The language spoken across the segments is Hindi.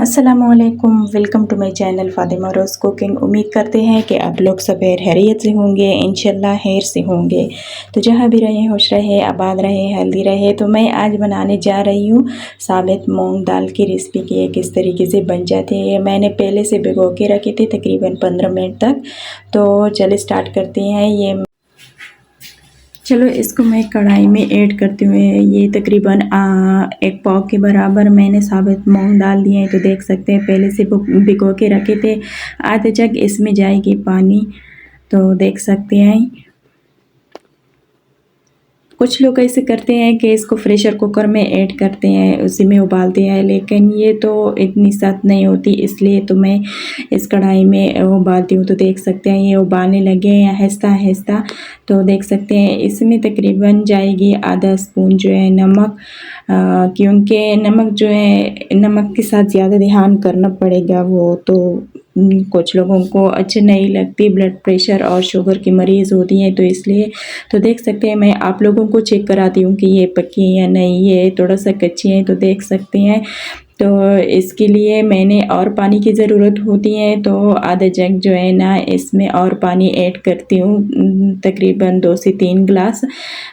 अस्सलामुअलैकुम, welcome to my channel Fatima Rose cooking. उम्मीद करते हैं कि आप लोग सब खैरियत से होंगे, इंशाल्लाह खैर से होंगे। तो जहाँ भी रहें खुश रहे, आबाद रहे, हेल्दी रहे। तो मैं आज बनाने जा रही हूँ साबित मूंग दाल की रेसिपी कि ये किस तरीके से बन जाती है। ये मैंने पहले से भिगो के रखे थे तकरीबन 15 मिनट तक। तो चलिए स्टार्ट करते हैं। चलो इसको मैं कढ़ाई में ऐड करते हुए ये तकरीबन 1 पाव के बराबर मैंने साबित मूंग डाल दिए हैं। तो देख सकते हैं पहले से भिगो के रखे थे। आधे जग इसमें जाएगी पानी, तो देख सकते हैं। कुछ लोग ऐसे करते हैं कि इसको प्रेशर कुकर में ऐड करते हैं, उसी में उबालते हैं, लेकिन ये तो इतनी सख्त नहीं होती, इसलिए तो मैं इस कढ़ाई में उबालती हूँ। तो देख सकते हैं ये उबालने लगे हैं आहिस्ता आहिस्ता। तो देख सकते हैं इसमें तकरीबन जाएगी आधा स्पून जो है नमक, क्योंकि नमक जो है नमक के साथ ज़्यादा ध्यान करना पड़ेगा। वो तो कुछ लोगों को अच्छी नहीं लगती, ब्लड प्रेशर और शुगर की मरीज़ होती हैं, तो इसलिए। तो देख सकते हैं मैं आप लोगों को चेक कराती हूँ कि ये पकी है या नहीं, ये थोड़ा सा कच्ची है। तो देख सकते हैं तो इसके लिए मैंने और पानी की ज़रूरत होती है, तो आधा जग जो है ना इसमें और पानी ऐड करती हूँ। तकरीबन 2 से 3 गिलास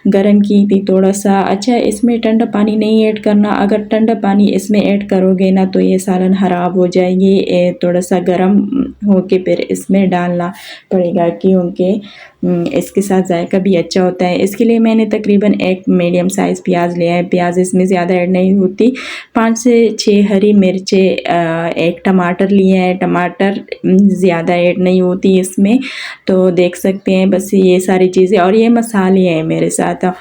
गर्म की थी थोड़ा सा। अच्छा, इसमें ठंडा पानी नहीं ऐड करना, अगर ठंडा पानी इसमें ऐड करोगे ना तो ये सालन ख़राब हो जाएगी। थोड़ा सा गर्म होके फिर इसमें डालना पड़ेगा, क्योंकि इसके साथ जायका भी अच्छा होता है। इसके लिए मैंने तकरीबन 1 मीडियम साइज़ प्याज लिया है। प्याज इसमें ज़्यादा ऐड नहीं होती। 5 से 6 हरी मिर्चें, 1 टमाटर लिया है। टमाटर ज़्यादा ऐड नहीं होती इसमें। तो देख सकते हैं बस ये सारी चीज़ें, और ये मसाले हैं मेरे साथ।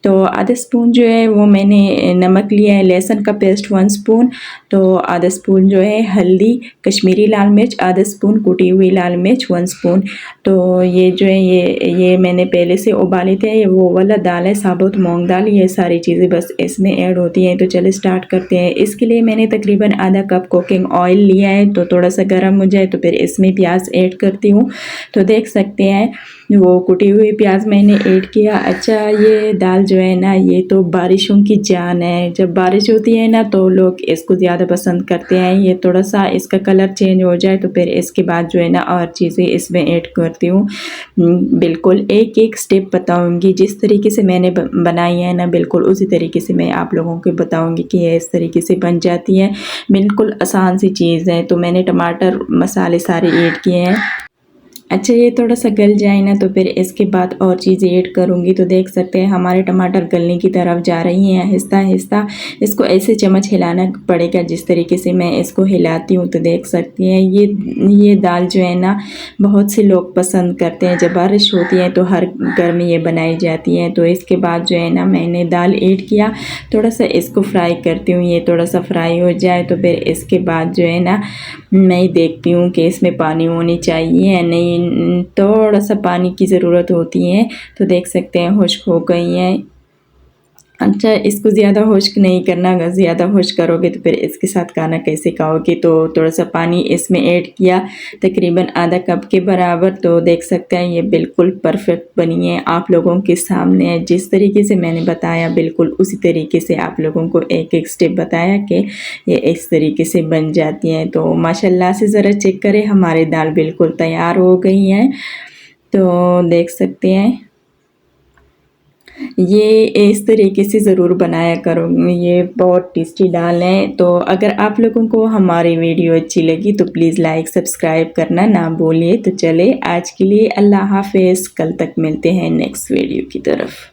तो आधा स्पून जो है वो मैंने नमक लिया है। लहसुन का पेस्ट 1 स्पून। तो आधा स्पून जो है हल्दी, कश्मीरी लाल मिर्च आधा स्पून, कुटी हुई लाल मिर्च 1 स्पून। तो ये जो है ये मैंने पहले से उबाले थे। ये वो वाला दाल है साबुत मूंग दाल। ये सारी चीज़ें बस इसमें ऐड होती हैं। तो चलिए स्टार्ट करते हैं। इसके लिए मैंने तकरीबन आधा कप कुकिंग ऑयल लिया है। तो थोड़ा सा गर्म हो जाए तो फिर इसमें प्याज ऐड करती हूँ। तो देख सकते हैं वो कुटी हुई प्याज मैंने ऐड किया। अच्छा, ये दाल जो है ना ये तो बारिशों की जान है। जब बारिश होती है ना तो लोग इसको ज़्यादा पसंद करते हैं। ये थोड़ा सा इसका कलर चेंज हो जाए तो फिर इसके बाद जो है ना और चीज़ें इसमें ऐड करती हूँ। बिल्कुल एक एक स्टेप बताऊँगी, जिस तरीके से मैंने बनाई है ना बिल्कुल उसी तरीके से मैं आप लोगों को बताऊँगी कि ये इस तरीके से बन जाती है। बिल्कुल आसान सी चीज़ है। तो मैंने टमाटर मसाले सारे ऐड किए हैं। अच्छा, ये थोड़ा सा गल जाए ना तो फिर इसके बाद और चीज़ें ऐड करूँगी। तो देख सकते हैं हमारे टमाटर गलने की तरफ जा रही हैं आहिस्ता आहिस्ता। इसको ऐसे चम्मच हिलाना पड़ेगा जिस तरीके से मैं इसको हिलाती हूँ। तो देख सकती हैं ये दाल जो है ना बहुत से लोग पसंद करते हैं। जब बारिश होती है तो हर घर में ये बनाई जाती है। तो इसके बाद जो है ना मैंने दाल ऐड किया, थोड़ा सा इसको फ्राई करती हूँ। ये थोड़ा सा फ्राई हो जाए तो फिर इसके बाद जो है ना मैं देखती हूँ कि इसमें पानी होनी चाहिए या नहीं। थोड़ा सा पानी की ज़रूरत होती है। तो देख सकते हैं खुश्क हो गई हैं। अच्छा, इसको ज़्यादा खुश्क नहीं करना, अगर ज़्यादा खुश्क करोगे तो फिर इसके साथ खाना कैसे खाओगे। तो थोड़ा सा पानी इसमें ऐड किया तकरीबन आधा कप के बराबर। तो देख सकते हैं ये बिल्कुल परफेक्ट बनी है, आप लोगों के सामने है। जिस तरीके से मैंने बताया बिल्कुल उसी तरीके से आप लोगों को एक एक स्टेप बताया कि ये इस तरीके से बन जाती हैं। तो माशाल्लाह से ज़रा चेक करें, हमारी दाल बिल्कुल तैयार हो गई है। तो देख सकते हैं ये इस तरीके से ज़रूर बनाया करो, ये बहुत टेस्टी दाल है। तो अगर आप लोगों को हमारी वीडियो अच्छी लगी तो प्लीज़ लाइक सब्सक्राइब करना ना भूलिए। तो चले आज के लिए अल्लाह हाफ़िज़, कल तक मिलते हैं नेक्स्ट वीडियो की तरफ।